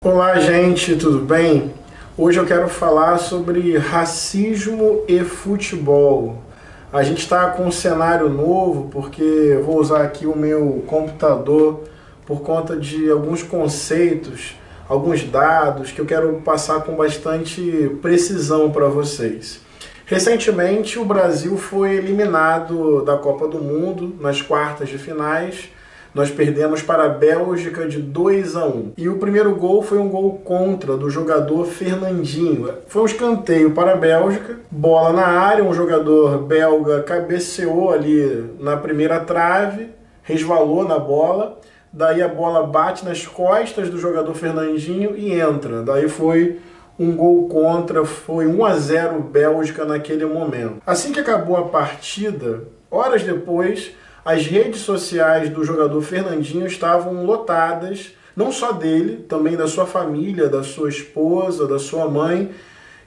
Olá, gente, tudo bem? Hoje eu quero falar sobre racismo e futebol. A gente está com um cenário novo porque eu vou usar aqui o meu computador por conta de alguns conceitos, alguns dados que eu quero passar com bastante precisão para vocês. Recentemente, o Brasil foi eliminado da Copa do Mundo nas quartas de finais. Nós perdemos para a Bélgica de 2-1. E o primeiro gol foi um gol contra do jogador Fernandinho. Foi um escanteio para a Bélgica, bola na área, um jogador belga cabeceou ali na primeira trave, resvalou na bola, daí a bola bate nas costas do jogador Fernandinho e entra. Daí foi um gol contra, foi 1-0 Bélgica naquele momento. Assim que acabou a partida, horas depois, as redes sociais do jogador Fernandinho estavam lotadas, não só dele, também da sua família, da sua esposa, da sua mãe,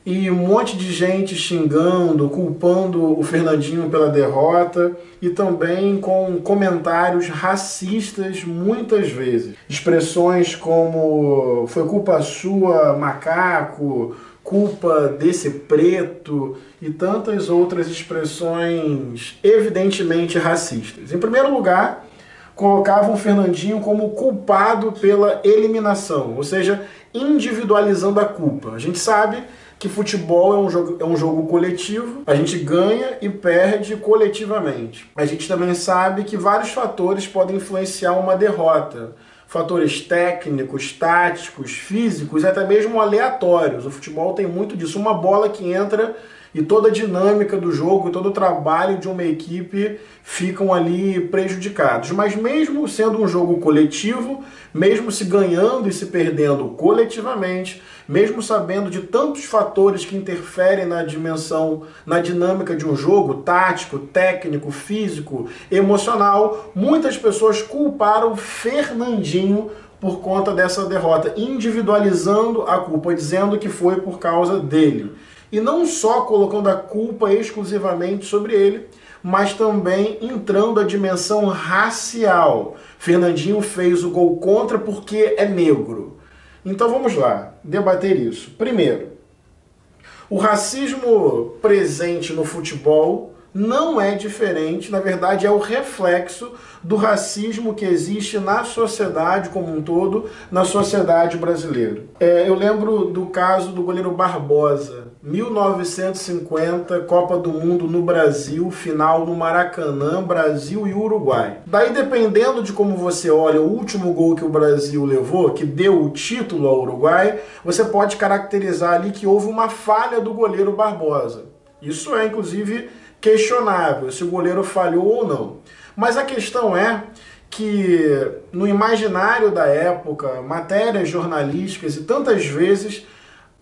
e um monte de gente xingando, culpando o Fernandinho pela derrota e também com comentários racistas muitas vezes. Expressões como "foi culpa sua, macaco", "culpa desse preto" e tantas outras expressões evidentemente racistas. Em primeiro lugar, colocavam o Fernandinho como culpado pela eliminação, ou seja, individualizando a culpa. A gente sabe que futebol é um jogo coletivo, a gente ganha e perde coletivamente. A gente também sabe que vários fatores podem influenciar uma derrota. Fatores técnicos, táticos, físicos, até mesmo aleatórios. O futebol tem muito disso. Uma bola que entra e toda a dinâmica do jogo, todo o trabalho de uma equipe ficam ali prejudicados. Mas mesmo sendo um jogo coletivo, mesmo se ganhando e se perdendo coletivamente, mesmo sabendo de tantos fatores que interferem na dimensão, na dinâmica de um jogo, tático, técnico, físico, emocional, muitas pessoas culparam Fernandinho por conta dessa derrota, individualizando a culpa, dizendo que foi por causa dele. E não só colocando a culpa exclusivamente sobre ele, mas também entrando a dimensão racial. Fernandinho fez o gol contra porque é negro. Então vamos lá, debater isso. Primeiro, o racismo presente no futebol não é diferente, na verdade é o reflexo do racismo que existe na sociedade como um todo, na sociedade brasileira. Eu lembro do caso do goleiro Barbosa, 1950, Copa do Mundo no Brasil, final no Maracanã, Brasil e Uruguai. Daí, dependendo de como você olha o último gol que o Brasil levou, que deu o título ao Uruguai, você pode caracterizar ali que houve uma falha do goleiro Barbosa. Isso é, inclusive, questionável, se o goleiro falhou ou não. Mas a questão é que, no imaginário da época, matérias jornalísticas e tantas vezes,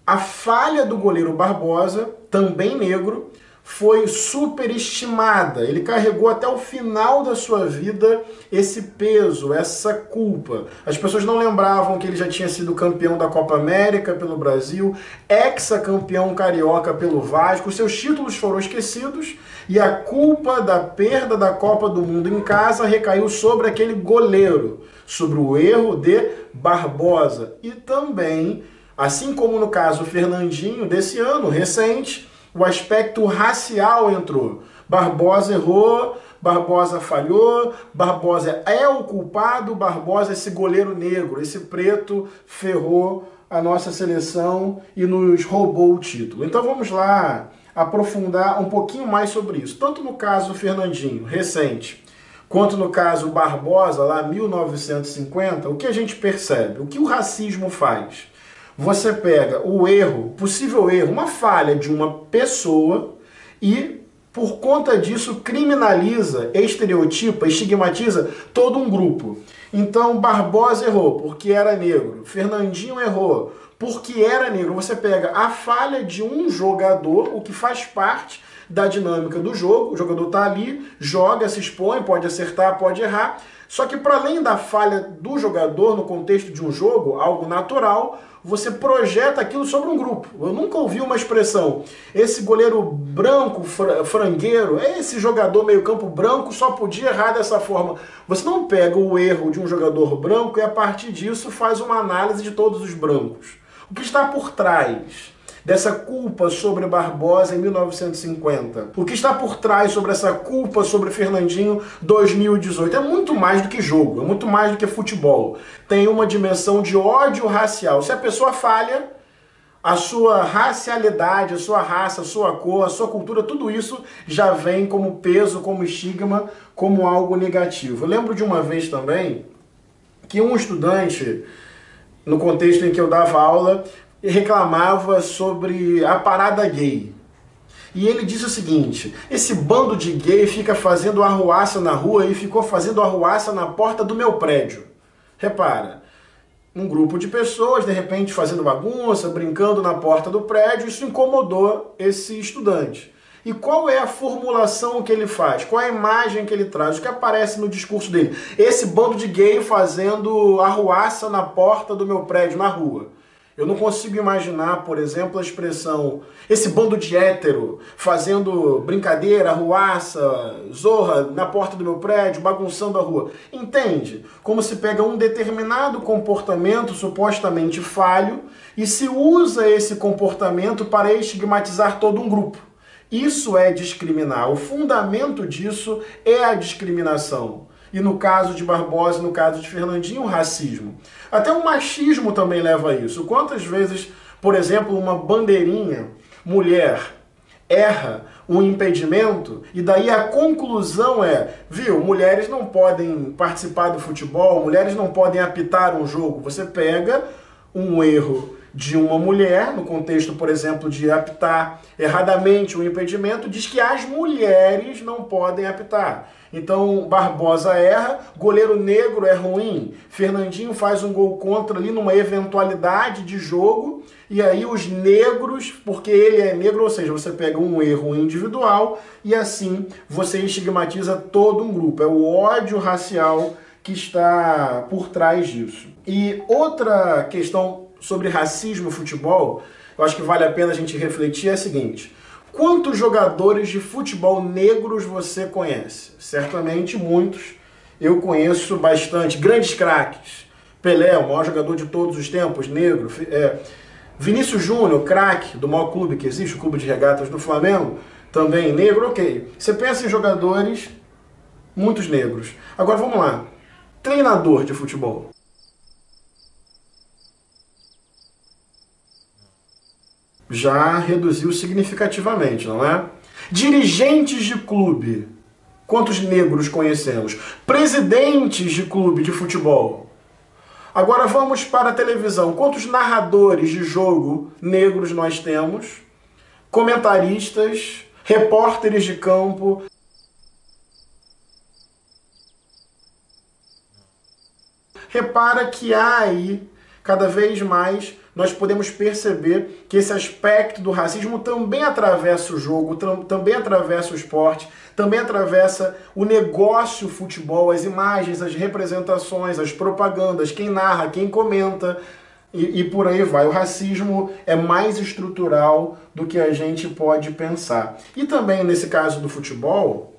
a falha do goleiro Barbosa, também negro, foi superestimada. Ele carregou até o final da sua vida esse peso, essa culpa. As pessoas não lembravam que ele já tinha sido campeão da Copa América pelo Brasil, hexacampeão carioca pelo Vasco. Seus títulos foram esquecidos e a culpa da perda da Copa do Mundo em casa recaiu sobre aquele goleiro, sobre o erro de Barbosa. E também, assim como no caso Fernandinho desse ano, recente, o aspecto racial entrou. Barbosa errou, Barbosa falhou, Barbosa é o culpado, Barbosa é esse goleiro negro, esse preto ferrou a nossa seleção e nos roubou o título. Então vamos lá aprofundar um pouquinho mais sobre isso. Tanto no caso Fernandinho, recente, quanto no caso Barbosa, lá 1950, o que a gente percebe? O que o racismo faz? Você pega o erro, possível erro, uma falha de uma pessoa e, por conta disso, criminaliza, estereotipa, estigmatiza todo um grupo. Então, Barbosa errou porque era negro, Fernandinho errou porque era negro. Você pega a falha de um jogador, o que faz parte da dinâmica do jogo. O jogador está ali, joga, se expõe, pode acertar, pode errar. Só que para além da falha do jogador no contexto de um jogo, algo natural, você projeta aquilo sobre um grupo. Eu nunca ouvi uma expressão, esse goleiro branco, frangueiro, esse jogador meio campo branco só podia errar dessa forma. Você não pega o erro de um jogador branco e a partir disso faz uma análise de todos os brancos. O que está por trás dessa culpa sobre Barbosa em 1950? O que está por trás sobre essa culpa sobre Fernandinho 2018? É muito mais do que jogo, é muito mais do que futebol. Tem uma dimensão de ódio racial. Se a pessoa falha, a sua racialidade, a sua raça, a sua cor, a sua cultura, tudo isso já vem como peso, como estigma, como algo negativo. Eu lembro de uma vez também que um estudante, no contexto em que eu dava aula, reclamava sobre a parada gay. E ele disse o seguinte: esse bando de gay fica fazendo arruaça na rua e ficou fazendo arruaça na porta do meu prédio. Repara, um grupo de pessoas, de repente, fazendo bagunça, brincando na porta do prédio, isso incomodou esse estudante. E qual é a formulação que ele faz? Qual é a imagem que ele traz? O que aparece no discurso dele? Esse bando de gay fazendo arruaça na porta do meu prédio, na rua. Eu não consigo imaginar, por exemplo, a expressão esse bando de hétero fazendo brincadeira, arruaça, zorra na porta do meu prédio, bagunçando a rua. Entende? Como se pega um determinado comportamento supostamente falho e se usa esse comportamento para estigmatizar todo um grupo. Isso é discriminar. O fundamento disso é a discriminação. E no caso de Barbosa, no caso de Fernandinho, o racismo. Até o machismo também leva a isso. Quantas vezes, por exemplo, uma bandeirinha, mulher, erra um impedimento e daí a conclusão é, viu, mulheres não podem participar do futebol, mulheres não podem apitar um jogo. Você pega um erro de uma mulher, no contexto, por exemplo, de apitar erradamente um impedimento, diz que as mulheres não podem apitar. Então, Barbosa erra, goleiro negro é ruim, Fernandinho faz um gol contra ali numa eventualidade de jogo, e aí os negros, porque ele é negro, ou seja, você pega um erro individual e assim você estigmatiza todo um grupo. É o ódio racial que está por trás disso. E outra questão sobre racismo e futebol, eu acho que vale a pena a gente refletir, é a seguinte: quantos jogadores de futebol negros você conhece? Certamente muitos. Eu conheço bastante. Grandes craques. Pelé, o maior jogador de todos os tempos, negro. Vinícius Júnior, craque do maior clube que existe, o Clube de Regatas do Flamengo, também negro, ok. Você pensa em jogadores, muitos negros. Agora vamos lá. Treinador de futebol. Já reduziu significativamente, não é? Dirigentes de clube, quantos negros conhecemos? Presidentes de clube de futebol. Agora vamos para a televisão. Quantos narradores de jogo negros nós temos? Comentaristas, repórteres de campo. Repara que há aí, cada vez mais, nós podemos perceber que esse aspecto do racismo também atravessa o jogo, também atravessa o esporte, também atravessa o negócio futebol, as imagens, as representações, as propagandas, quem narra, quem comenta e por aí vai. O racismo é mais estrutural do que a gente pode pensar. E também nesse caso do futebol,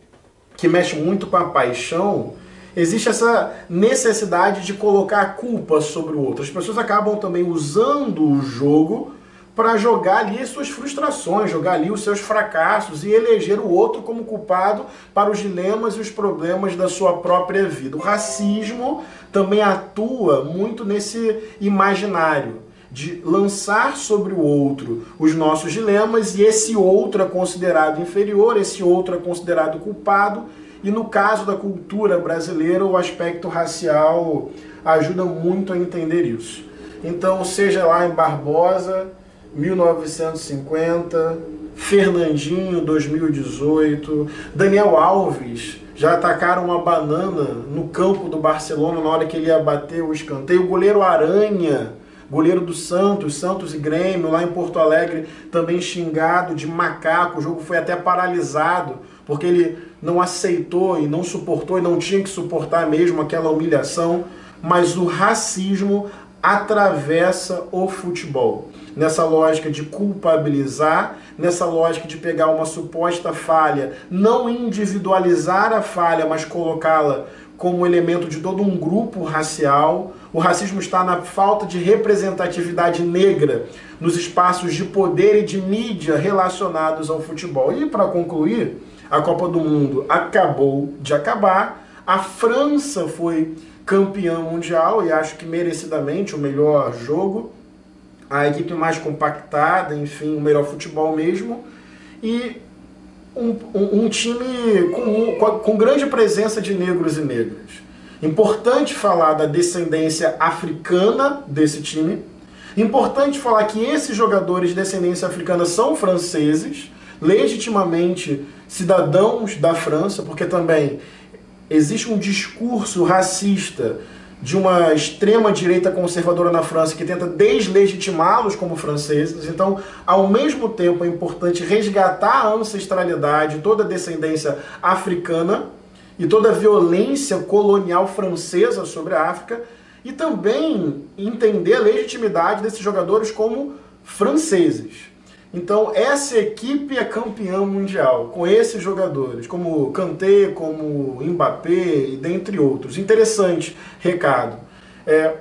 que mexe muito com a paixão, existe essa necessidade de colocar a culpa sobre o outro. As pessoas acabam também usando o jogo para jogar ali as suas frustrações, jogar ali os seus fracassos e eleger o outro como culpado para os dilemas e os problemas da sua própria vida. O racismo também atua muito nesse imaginário de lançar sobre o outro os nossos dilemas e esse outro é considerado inferior, esse outro é considerado culpado. E no caso da cultura brasileira, o aspecto racial ajuda muito a entender isso. Então, seja lá em Barbosa, 1950, Fernandinho, 2018, Daniel Alves, já atacaram uma banana no campo do Barcelona na hora que ele ia bater o escanteio, o goleiro Aranha, goleiro do Santos e Grêmio, lá em Porto Alegre, também xingado de macaco. O jogo foi até paralisado, porque ele não aceitou e não suportou, e não tinha que suportar mesmo aquela humilhação. Mas o racismo atravessa o futebol, nessa lógica de culpabilizar, nessa lógica de pegar uma suposta falha, não individualizar a falha, mas colocá-la como elemento de todo um grupo racial. O racismo está na falta de representatividade negra nos espaços de poder e de mídia relacionados ao futebol. E para concluir, a Copa do Mundo acabou de acabar, a França foi campeã mundial e acho que merecidamente o melhor jogo, a equipe mais compactada, enfim, o melhor futebol mesmo, e um time com grande presença de negros e negras. Importante falar da descendência africana desse time, importante falar que esses jogadores de descendência africana são franceses, legitimamente cidadãos da França, porque também existe um discurso racista de uma extrema-direita conservadora na França que tenta deslegitimá-los como franceses. Então, ao mesmo tempo, é importante resgatar a ancestralidade, toda a descendência africana e toda a violência colonial francesa sobre a África, e também entender a legitimidade desses jogadores como franceses. Então, essa equipe é campeã mundial, com esses jogadores, como Kanté, como Mbappé e dentre outros. Interessante recado. É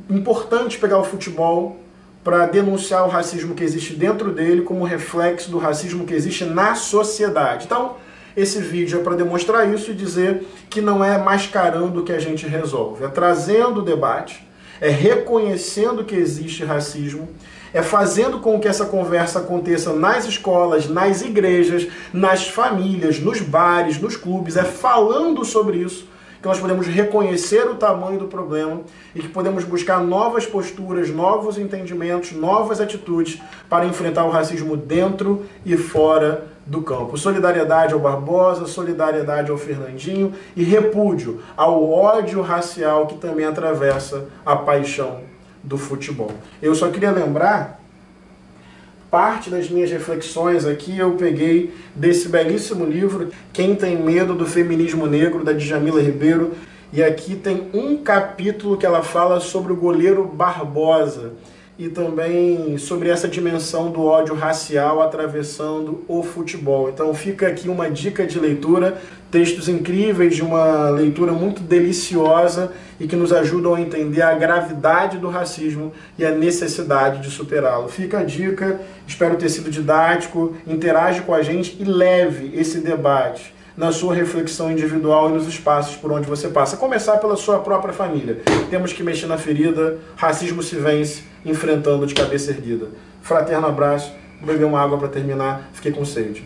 importante pegar o futebol para denunciar o racismo que existe dentro dele como reflexo do racismo que existe na sociedade. Então, esse vídeo é para demonstrar isso e dizer que não é mascarando que a gente resolve. É trazendo o debate, é reconhecendo que existe racismo, é fazendo com que essa conversa aconteça nas escolas, nas igrejas, nas famílias, nos bares, nos clubes, é falando sobre isso que nós podemos reconhecer o tamanho do problema e que podemos buscar novas posturas, novos entendimentos, novas atitudes para enfrentar o racismo dentro e fora do campo. Solidariedade ao Barbosa, solidariedade ao Fernandinho e repúdio ao ódio racial que também atravessa a paixão do futebol. Eu só queria lembrar, parte das minhas reflexões aqui eu peguei desse belíssimo livro, Quem Tem Medo do Feminismo Negro, da Djamila Ribeiro, e aqui tem um capítulo que ela fala sobre o goleiro Barbosa e também sobre essa dimensão do ódio racial atravessando o futebol. Então fica aqui uma dica de leitura, textos incríveis, de uma leitura muito deliciosa e que nos ajudam a entender a gravidade do racismo e a necessidade de superá-lo. Fica a dica, espero ter sido didático, interage com a gente e leve esse debate na sua reflexão individual e nos espaços por onde você passa. Começar pela sua própria família. Temos que mexer na ferida, racismo se vence enfrentando de cabeça erguida. Fraterno abraço, vou beber uma água para terminar, fiquei com sede.